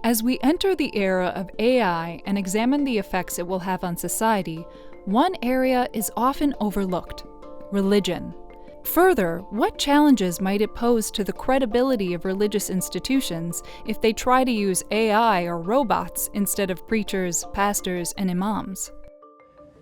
As we enter the era of AI and examine the effects it will have on society, one area is often overlooked: religion. Further, what challenges might it pose to the credibility of religious institutions if they try to use AI or robots instead of preachers, pastors, and imams?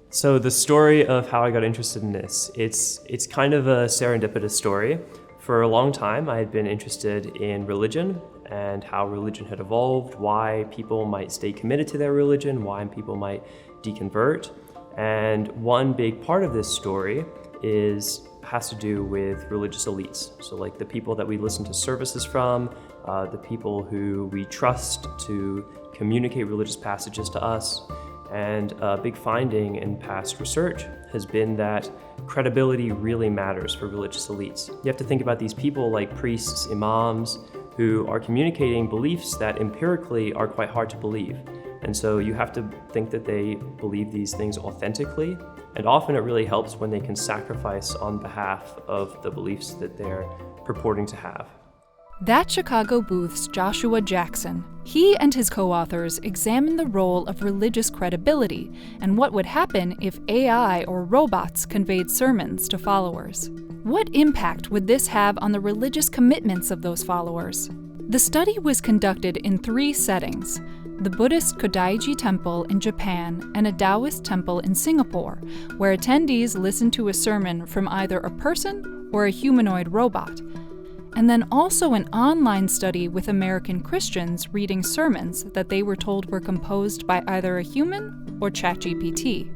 So the story of how I got interested in this, it's kind of a serendipitous story. For a long time, I had been interested in religion and how religion had evolved, why people might stay committed to their religion, why people might deconvert. And one big part of this story has to do with religious elites. So like the people that we listen to services from, the people who we trust to communicate religious passages to us. And a big finding in past research has been that credibility really matters for religious elites. You have to think about these people like priests, imams, who are communicating beliefs that empirically are quite hard to believe. And so you have to think that they believe these things authentically. And often it really helps when they can sacrifice on behalf of the beliefs that they're purporting to have. That's Chicago Booth's Joshua Jackson. He and his co-authors examine the role of religious credibility and what would happen if AI or robots conveyed sermons to followers. What impact would this have on the religious commitments of those followers? The study was conducted in 3 settings: the Buddhist Kodaiji Temple in Japan and a Taoist temple in Singapore, where attendees listened to a sermon from either a person or a humanoid robot, and then also an online study with American Christians reading sermons that they were told were composed by either a human or ChatGPT.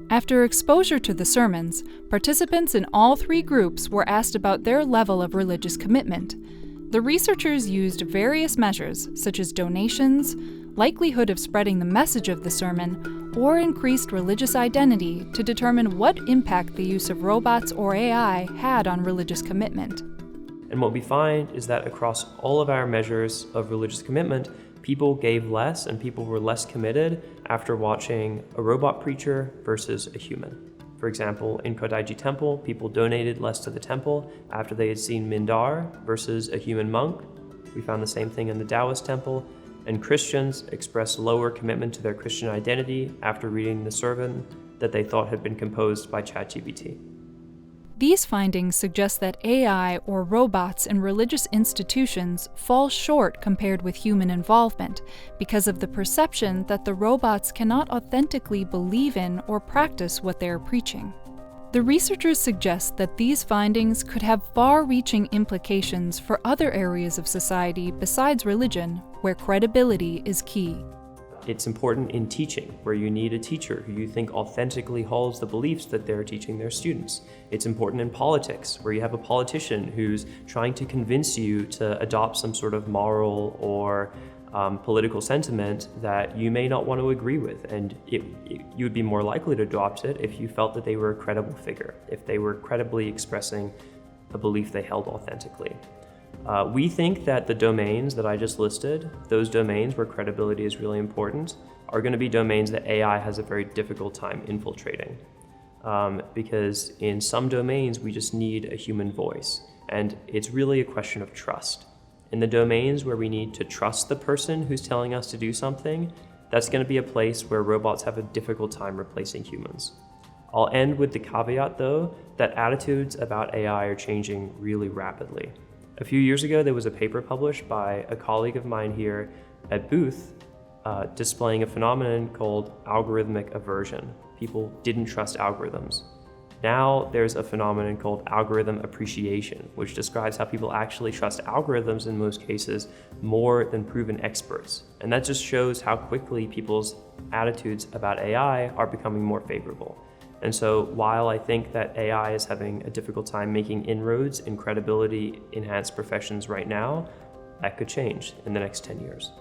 After exposure to the sermons, participants in all 3 groups were asked about their level of religious commitment. The researchers used various measures, such as donations, likelihood of spreading the message of the sermon, or increased religious identity to determine what impact the use of robots or AI had on religious commitment. And what we find is that across all of our measures of religious commitment, people gave less and people were less committed after watching a robot preacher versus a human. For example, in Kodaiji Temple, people donated less to the temple after they had seen Mindar versus a human monk. We found the same thing in the Taoist temple. And Christians expressed lower commitment to their Christian identity after reading the sermon that they thought had been composed by ChatGPT. These findings suggest that AI or robots in religious institutions fall short compared with human involvement because of the perception that the robots cannot authentically believe in or practice what they are preaching. The researchers suggest that these findings could have far-reaching implications for other areas of society besides religion, where credibility is key. It's important in teaching, where you need a teacher who you think authentically holds the beliefs that they're teaching their students. It's important in politics, where you have a politician who's trying to convince you to adopt some sort of moral or political sentiment that you may not want to agree with, and you would be more likely to adopt it if you felt that they were a credible figure, if they were credibly expressing a belief they held authentically. We think that the domains that I just listed, those domains where credibility is really important, are going to be domains that AI has a very difficult time infiltrating. Because in some domains, we just need a human voice, and it's really a question of trust. In the domains where we need to trust the person who's telling us to do something, that's going to be a place where robots have a difficult time replacing humans. I'll end with the caveat, though, that attitudes about AI are changing really rapidly. A few years ago, there was a paper published by a colleague of mine here at Booth displaying a phenomenon called algorithmic aversion. People didn't trust algorithms. Now there's a phenomenon called algorithm appreciation, which describes how people actually trust algorithms in most cases more than proven experts. And that just shows how quickly people's attitudes about AI are becoming more favorable. And so while I think that AI is having a difficult time making inroads in credibility-enhanced professions right now, that could change in the next 10 years.